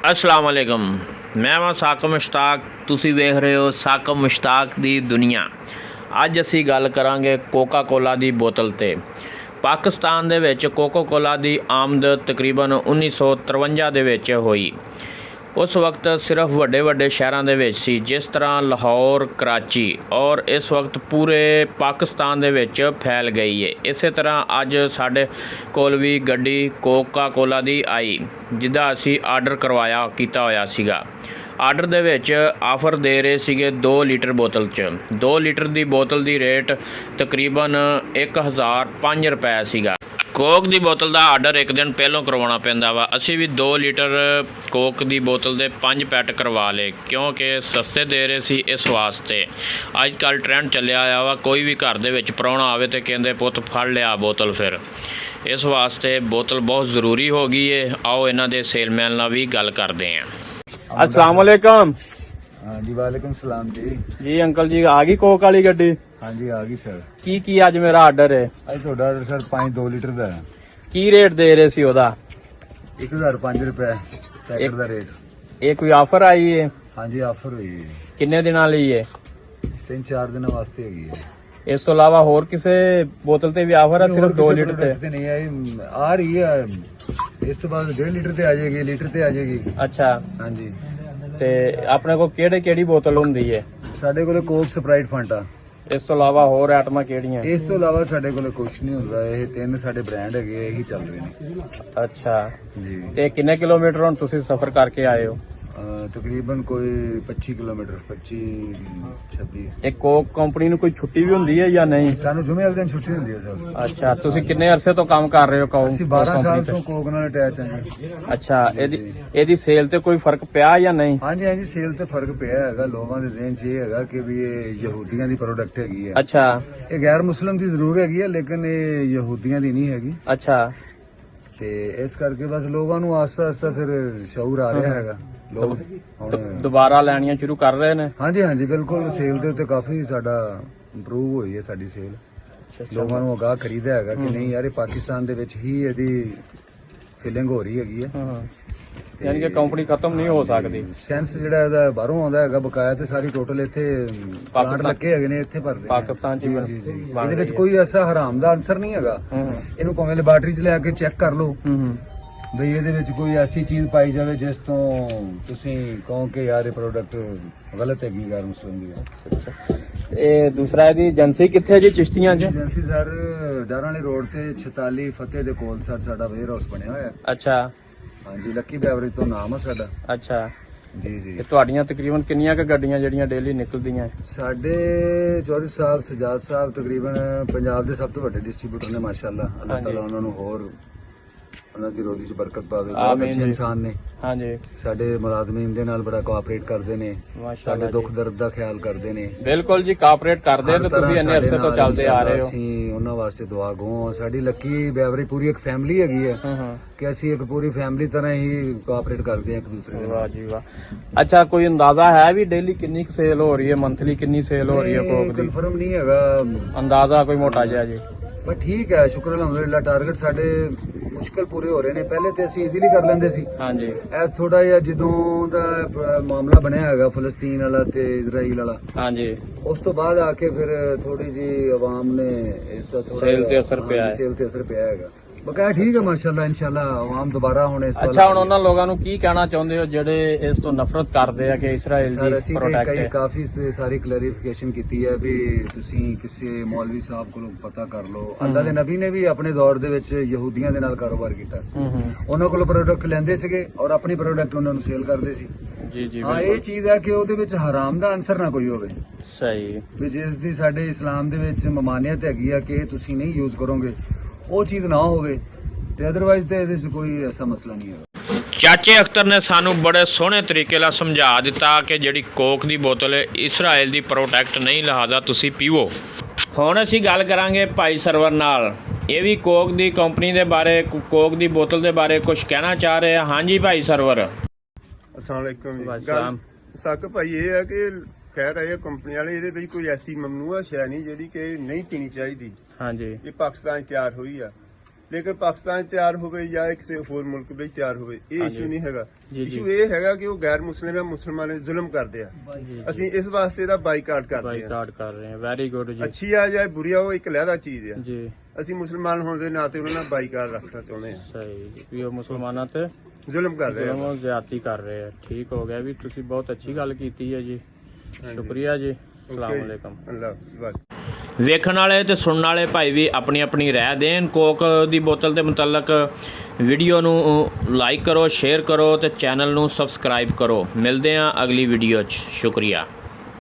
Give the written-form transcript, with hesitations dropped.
अस्सलाम वालेकुम। मैं वां साकब मुश्ताक, तुसी वेख रहे हो साकब मुश्ताक दी दुनिया। अज असी गल करांगे कोका कोला दी बोतल ते। पाकिस्तान दे विच कोका कोला दी आमद तकरीबन 1953 दे विच होई। उस वक्त सिर्फ वड्डे वड्डे शहरां दे विच सी, जिस तरह लाहौर, कराची, और इस वक्त पूरे पाकिस्तान दे विच फैल गई है। इस तरह अज साडे कोल भी गड्डी कोका कोला दी आई, जिहदा असी आर्डर करवाया कीता होया सीगा। आर्डर दे विच आफर दे रहे सीगे 2 लीटर बोतल च। 2 लीटर दी बोतल दी रेट तकरीबन 1005 रुपए सीगा। कोक दी बोतल का आर्डर एक दिन पहलों करवाना पैंदा वा। असी भी 2 लीटर कोक दी बोतल दे 5 पैट करवा ले, क्योंकि सस्ते दे रहे सी इस वास्ते। अजकल ट्रेंड चलिया आया वा, कोई भी घर दे विच प्राहुणा आवे ते कहंदे पुत्त फड़ लिया बोतल। फिर इस वास्ते बोतल बहुत ज़रूरी हो गई है। आओ इन्हां दे सेलमैन नाल भी गल करदे हैं। अस्सलाम वालेकुम। हाँ जी, वालेकुम सलाम जी। जी अंकल जी, आ गई कोक वाली गड्डी? हाँ जी, आ गई सर। की अज मेरा आर्डर है? अज थोड़ा आर्डर सर 2 लीटर का है। की रेट दे रहे सी ओदा? 1005 रुपए पैकेट का रेट। ये कोई ऑफर आई है? हाँ जी, ऑफर हुई है। किन्ने दिनां लई है? 3-4 दिन वास्ते हैगी है। इस तो इलावा होर किसी बोतल ते भी ऑफर है? सिर्फ 2 लीटर ते नहीं आई, आ रही है। इस तो बाद 1.5 लीटर ते आ जाएगी, लीटर ते आ जाएगी। अच्छा, हाँ जी। ते अपने को केड़ी बोतल हुंदी है? साडे कोल कोक, स्प्राइट, फांटा। इस तो इलावा होर आइटमां केड़ियां? इस तो इलावा साडे कोल कुछ नहीं हुंदा। ये 3 साडे ब्रांड हैगे, यही चल रहे हैं। अच्छा जी। ते किन्ने किलोमीटर हुण तुसीं सफर करके आए हो? तकरीबन कोई 25 किलोमीटर, 25-26। एक कोक कंपनी ਨੂੰ ਕੋਈ ਛੁੱਟੀ ਵੀ ਹੁੰਦੀ ਹੈ ਜਾਂ ਨਹੀਂ? ਸਾਨੂੰ ਜੁਮੇ ਵਾਲੇ ਦਿਨ ਛੁੱਟੀ ਹੁੰਦੀ ਹੈ ਸਰ। ਅੱਛਾ, ਤੁਸੀਂ ਕਿੰਨੇ ਅਰਸੇ ਤੋਂ ਕੰਮ ਕਰ ਰਹੇ ਹੋ ਕੋਕ? ਅਸੀਂ 12 ਸਾਲ ਤੋਂ ਕੋਕ ਨਾਲ ਅਟੈਚ ਹਾਂ ਜੀ। ਅੱਛਾ, ਇਹਦੀ ਸੇਲ ਤੇ ਕੋਈ ਫਰਕ ਪਿਆ ਜਾਂ ਨਹੀਂ? ਹਾਂਜੀ ਹਾਂਜੀ, ਸੇਲ ਤੇ ਫਰਕ ਪਿਆ ਹੈਗਾ। ਲੋਕਾਂ ਦੇ ਜ਼ਿਹਨ 'ਚ ਇਹ ਹੈਗਾ ਕਿ ਵੀ ਇਹ ਯਹੂਦੀਆਂ ਦੀ ਪ੍ਰੋਡਕਟ ਹੈਗੀ ਹੈ। ਅੱਛਾ, ਇਹ ਗੈਰ ਮੁਸਲਮ ਦੀ ਜ਼ਰੂਰ ਹੈਗੀ ਹੈ, ਲੇਕਿਨ ਇਹ ਯਹੂਦੀਆਂ ਦੀ ਨਹੀਂ ਹੈਗੀ। ਅੱਛਾ, ਤੇ ਇਸ ਕਰਕੇ ਬਸ ਲੋਕਾਂ ਨੂੰ ਆਸਤਾ ਆਸਤਾ ਫਿਰ ਸ਼ਊਰ ਆ ਰਿਹਾ ਹੈਗਾ। ਲੋਕ ਹੁਣ ਦੁਬਾਰਾ ਲੈਣੀਆਂ ਸ਼ੁਰੂ ਕਰ ਰਹੇ ਨੇ। ਹਾਂਜੀ ਹਾਂਜੀ, ਬਿਲਕੁਲ। ਸੇਲ ਦੇ ਉੱਤੇ ਕਾਫੀ ਸਾਡਾ ਇੰਪਰੂਵ ਹੋਈ ਹੈ ਸਾਡੀ ਸੇਲ। ਲੋਕਾਂ ਨੂੰ ਅਗਾਹ ਕਰੀਦਾ ਹੈਗਾ ਕਿ ਨਹੀਂ ਯਾਰ, ਇਹ ਪਾਕਿਸਤਾਨ ਦੇ ਵਿੱਚ ਹੀ ਇਹਦੀ ਫੀਲਿੰਗ ਹੋ ਰਹੀ ਹੈਗੀ ਹੈ। ਯਾਨੀ ਕਿ ਕੰਪਨੀ ਖਤਮ ਨਹੀਂ ਹੋ ਸਕਦੀ। ਸੈਂਸ ਜਿਹੜਾ ਇਹਦਾ ਬਾਹਰੋਂ ਆਉਂਦਾ ਹੈਗਾ ਬਕਾਇਆ, ਤੇ ਸਾਰੀ ਟੋਟਲ ਇੱਥੇ ਪਲਾਂਟ ਲੱਗੇ ਹੈਗੇ ਨੇ, ਇੱਥੇ ਭਰਦੇ ਪਾਕਿਸਤਾਨ ਚ ਹੀ ਇਹਦੇ ਵਿੱਚ ਕੋਈ ਐਸਾ ਹਰਾਮ ਦਾ ਅਨਸਰ ਨਹੀਂ ਹੈਗਾ। ਇਹਨੂੰ ਭਾਵੇਂ ਲੈਬਾਰਟਰੀ 'ਚ ਲੈ ਕੇ ਚੈੱਕ ਕਰ ਲਓ ਬਈ ਇਹਦੇ ਵਿੱਚ ਕੋਈ ਐਸੀ ਚੀਜ਼ ਪਾਈ ਜਾਵੇ ਜਿਸ ਤੋਂ ਤੁਸੀਂ ਕਹੋ ਕਿ ਯਾਰ ਇਹ ਪ੍ਰੋਡਕਟ ਗਲਤ ਹੈਗੀ, ਗੈਰ ਮੁਸਲਿਮ ਦੀ ਹੈ। ਇਹ ਦੂਸਰਾ ਇਹਦੀ ਏਜੰਸੀ ਕਿੱਥੇ ਜੀ? ਚਿਸ਼ਤੀਆਂ 'ਚ ਏਜੰਸੀ ਸਰ ਡਾਰਾਂ ਵਾਲੀ ਰੋਡ ਤੇ 46 ਫਤਿਹ ਦੇ ਕੋਲ ਸਰ ਸਾਡਾ ਵੇਅਰ ਹਾਊਸ ਬਣਿਆ ਹੋਇਆ। ਅੱਛਾ, ਹਾਂਜੀ, ਲੱਕੀ ਬੈਵਰੇਜ ਤੋਂ ਨਾਮ ਆ ਸਾਡਾ। ਅੱਛਾ ਜੀ ਜੀ। ਤੇ ਤੁਹਾਡੀਆਂ ਤਕਰੀਬਨ ਕਿੰਨੀਆਂ ਕ ਗੱਡੀਆਂ ਜਿਹੜੀਆਂ ਡੇਲੀ ਨਿਕਲਦੀਆਂ? ਸਾਡੇ ਚੌਧਰੀ ਸਾਹਿਬ, ਸਜਾਦ ਸਾਹਿਬ ਤਕਰੀਬਨ ਪੰਜਾਬ ਦੇ ਸਭ ਤੋਂ ਵੱਡੇ ਡਿਸਟ੍ਰੀਬਿਊਟਰ ਨੇ, ਮਾਸ਼ਾਅੱਲਾ। ਅੱਲਾਹ ਤਾਲਾ ਉਹਨਾਂ ਨੂੰ ਹੋਰ ਉਹਨਾਂ ਦੀ ਰੋਜ਼ੀ 'ਚ ਬਰਕਤ ਪਾਵੇ। ਬਹੁਤ ਅੱਛੇ ਇਨਸਾਨ ਨੇ। ਹਾਂਜੀ, ਸਾਡੇ ਮੁਲਾਜ਼ਮੀਨ ਦੇ ਨਾਲ ਬੜਾ ਕੋਆਪਰੇਟ ਕਰਦੇ ਨੇ, ਸਾਡੇ ਦੁੱਖ ਦਰਦ ਦਾ ਖਿਆਲ ਕਰਦੇ ਨੇ। ਬਿਲਕੁਲ ਜੀ, ਕੋਆਪਰੇਟ ਕਰਦੇ ਤੇ ਤੁਸੀਂ ਇੰਨੇ ਅਰਸੇ ਤੋਂ ਚੱਲਦੇ ਆ ਰਹੇ ਹੋ। ਅਸੀਂ ਉਹਨਾਂ ਵਾਸਤੇ ਦੁਆ ਗੋ। ਸਾਡੀ ਲੱਕੀ ਬੈਵਰੇਜ ਪੂਰੀ ਇੱਕ ਫੈਮਿਲੀ ਹੈਗੀ ਹੈ ਕਿ ਅਸੀਂ ਇੱਕ ਪੂਰੀ ਫੈਮਿਲੀ ਤਰ੍ਹਾਂ ਹੀ ਕੋਆਪਰੇਟ ਕਰਦੇ ਹਾਂ ਇੱਕ ਦੂਸਰੇ ਦੇ ਨਾਲ। ਵਾਹ ਜੀ ਵਾਹ। ਅੱਛਾ, ਕੋਈ ਅੰਦਾਜ਼ਾ ਹੈ ਵੀ ਡੇਲੀ ਕਿੰਨੀ ਕੁ ਸੇਲ ਹੋ ਰਹੀ ਹੈ? ਮੰਥਲੀ ਕਿੰਨੀ ਸੇਲ ਹੋ ਰਹੀ ਹੈ ਕੋਕ ਦੀ? ਕਨਫਰਮ ਨਹੀਂ ਹੈਗਾ, ਅੰਦਾਜ਼ਾ ਕੋਈ ਮੋਟਾ ਜਿਹਾ ਜੀ। ਬਸ ਠੀਕ ਹੈ, ਸ਼ੁਕਰ ਅਲਹਮਦੁਲਿਲਾ। ਟਾਰਗੇਟ ਸਾਡੇ ਮੁਸ਼ਕਲ ਪੂਰੇ ਹੋ ਰਹੇ ਨੇ। ਪਹਿਲੇ ਤੇ ਅਸੀਂ ਈਜ਼ੀਲੀ ਕਰ ਲੈਂਦੇ ਸੀ। ਹਾਂਜੀ, ਇਹ ਥੋੜਾ ਜਿਹਾ ਜਦੋਂ ਦਾ ਮਾਮਲਾ ਬਣਿਆ ਹੈਗਾ ਫਲਸਤੀਨ ਵਾਲਾ ਤੇ ਇਜ਼ਰਾਈਲ ਵਾਲਾ, ਹਾਂਜੀ, ਉਸ ਤੋਂ ਬਾਅਦ ਆ ਕੇ ਫਿਰ ਥੋੜੀ ਜੀ ਆਵਾਮ ਨੇ ਇਸ ਦਾ ਥੋੜਾ ਸੇਲ ਤੇ ਅਸਰ ਪਿਆ ਹੈਗਾ। ਬਕਾਇਆ ਠੀਕ ਹੈ ਮਾਸ਼ਾਅੱਲਾ, ਇਨਸ਼ਾਅੱਲਾ ਆਵਾਮ ਦੁਬਾਰਾ ਹੁਣ ਇਸ। ਅੱਛਾ, ਹੁਣ ਉਹਨਾਂ ਲੋਕਾਂ ਨੂੰ ਕੀ ਕਹਿਣਾ ਚਾਹੁੰਦੇ ਹੋ ਜਿਹੜੇ ਇਸ ਤੋਂ ਨਫ਼ਰਤ ਕਰਦੇ ਆ ਕਿ ਇਸਰਾਈਲ ਦੀ ਪ੍ਰੋਡਕਟ ਹੈ? ਕਾਫੀ ਸਾਰੀ ਕਲੈਰੀਫਿਕੇਸ਼ਨ ਕੀਤੀ ਹੈ ਵੀ ਤੁਸੀਂ ਕਿਸੇ ਮੌਲਵੀ ਸਾਹਿਬ ਕੋਲੋਂ ਪਤਾ ਕਰ ਲਓ। ਅੱਲਾ ਦੇ ਨਬੀ ਨੇ ਵੀ ਆਪਣੇ ਦੌਰ ਦੇ ਵਿੱਚ ਯਹੂਦੀਆਂ ਦੇ ਨਾਲ ਕਾਰੋਬਾਰ ਕੀਤਾ। ਉਹਨਾਂ ਕੋਲੋਂ ਪ੍ਰੋਡਕਟ ਲੈਂਦੇ ਸੀਗੇ ਔਰ ਆਪਣੀ ਪ੍ਰੋਡਕਟ ਉਹਨਾਂ ਨੂੰ ਸੇਲ ਕਰਦੇ ਸੀ। ਜੀ ਜੀ, ਹਾਂ, ਇਹ ਚੀਜ਼ ਹੈ ਕਿ ਉਹਦੇ ਵਿੱਚ ਹਰਾਮ ਦਾ ਅਨਸਰ ਨਾ ਕੋਈ ਹੋਵੇ। ਸਹੀ, ਵੀ ਜਿਸ ਦੀ ਸਾਡੇ ਇਸਲਾਮ ਦੇ ਵਿੱਚ ਮਮਾਨੀਅਤ ਹੈਗੀ ਆ ਕਿ ਤੁਸੀਂ ਨਹੀਂ ਯੂਜ਼ ਕਰੋਗੇ, ਉਹ ਚੀਜ਼ ਨਾ ਹੋਵੇ, ਤੇ ਅਦਰਵਾਈਜ਼ ਤੇ ਇਹਦੇ 'ਚ ਕੋਈ ਐਸਾ ਮਸਲਾ ਨਹੀਂ ਹੈਗਾ। ਚਾਚੇ ਅਖਤਰ ਨੇ ਸਾਨੂੰ ਬੜੇ ਸੋਹਣੇ ਤਰੀਕੇ ਨਾਲ ਸਮਝਾ ਦਿੱਤਾ ਕਿ ਜਿਹੜੀ ਕੋਕ ਦੀ ਬੋਤਲ ਹੈ ਇਸਰਾਈਲ ਦੀ ਪ੍ਰੋਡਕਟ ਨਹੀਂ, ਲਿਹਾਜ਼ਾ ਤੁਸੀਂ ਪੀਵੋ। ਹੁਣ ਅਸੀਂ ਗੱਲ ਕਰਾਂਗੇ ਭਾਈ ਸਰਵਰ ਨਾਲ। ਇਹ ਵੀ ਕੋਕ ਦੀ ਕੰਪਨੀ ਦੇ ਬਾਰੇ, ਕੋਕ ਦੀ ਬੋਤਲ ਦੇ ਬਾਰੇ ਕੁਝ ਕਹਿਣਾ ਚਾਹ ਰਹੇ ਆ। ਹਾਂਜੀ ਭਾਈ ਸਰਵਰ। अस्सलाम वालेकुम जी। साकब भाई ये है कि कह रहे हैं कंपनी वाले ਇਹਦੇ ਵਿੱਚ ਕੋਈ ਐਸੀ ਮਮਨੂਆ ਸ਼ੈ ਨਹੀਂ ਜਿਹੜੀ ਕਿ ਨਹੀਂ ਪੀਣੀ ਚਾਹੀਦੀ। ਹਾਂਜੀ, ਇਹ ਪਾਕਿਸਤਾਨ ਤਿਆਰ ਹੋਈ ਆ। ਲੇਕਿਨ ਪਾਕਿਸਤਾਨ 'ਚ ਤਿਆਰ ਹੋਵੇ ਜਾਂ ਕਿਸੇ ਹੋਰ ਮੁਲਕ ਵਿੱਚ ਤਿਆਰ ਹੋਵੇ, ਇਹ ਹਾਂਜੀ। ਇਸ਼ੂ ਨਹੀਂ ਹੈਗਾ। ਜੀ, ਜੀ। ਇਸ਼ੂ ਇਹ ਹੈਗਾ ਕਿ ਉਹ ਗੈਰ ਮੁਸਲਿਮ ਜਾਂ ਮੁਸਲਮਾਨ ਨੇ ਜ਼ੁਲਮ ਕਰਦੇ ਆ। ਅਸੀਂ ਇਸ ਵਾਸਤੇ ਇਹਦਾ ਬਾਈਕਾਟ ਕਰਦੇ ਹਾਂ। ਬਾਈਕਾਟ ਕਰ ਰਹੇ ਹਾਂ। ਵੈਰੀ ਗੁੱਡ ਜੀ। ਅੱਛੀ ਆ ਜਾਂ ਬੁਰੀ ਆ, ਉਹ ਇੱਕ ਲਹਿਦਾ ਚੀਜ਼ ਆ। ਜੀ ਅਸੀਂ ਮੁਸਲਮਾਨ ਹੋਣ ਦੇ ਨਾਤੇ ਉਹਨਾਂ ਨਾਲ ਬਾਈਕਾਟ ਰੱਖਣਾ ਚਾਹੁੰਦੇ ਹਾਂ। ਸਹੀ ਜੀ, ਵੀ ਉਹ ਮੁਸਲਮਾਨਾਂ ਤੇ ਜ਼ੁਲਮ ਕਰ ਰਹੇ ਆ। ਉਹ ਜ਼ਿਆਦਤੀ ਕਰ ਰਹੇ ਆ। ਠੀਕ ਹੋ ਗਿਆ ਵੀ ਤੁਸੀਂ ਬਹੁਤ ਅੱਛੀ ਗੱਲ ਕੀਤੀ ਹੈ ਜੀ। ਸ਼ੁਕਰੀਆ ਜੀ। ਅਸਲਾਮ ਵਾਲੇਕਮ। ਅੱਲਾਹ ਹਾਫਿਜ਼। ਵੇਖਣ ਵਾਲੇ ਤੇ ਸੁਣਨ ਵਾਲੇ ਭਾਈ ਵੀ ਆਪਣੀ ਆਪਣੀ ਰਾਏ ਦੇਣ। ਕੋਕ ਦੀ ਬੋਤਲ ਦੇ ਮੁਤਲਕ ਵੀਡੀਓ ਨੂੰ ਲਾਈਕ ਕਰੋ, ਸ਼ੇਅਰ ਕਰੋ ਤੇ ਚੈਨਲ ਨੂੰ ਸਬਸਕ੍ਰਾਈਬ ਕਰੋ। ਮਿਲਦੇ ਹਾਂ ਅਗਲੀ ਵੀਡੀਓ 'ਚ। ਸ਼ੁਕਰੀਆ।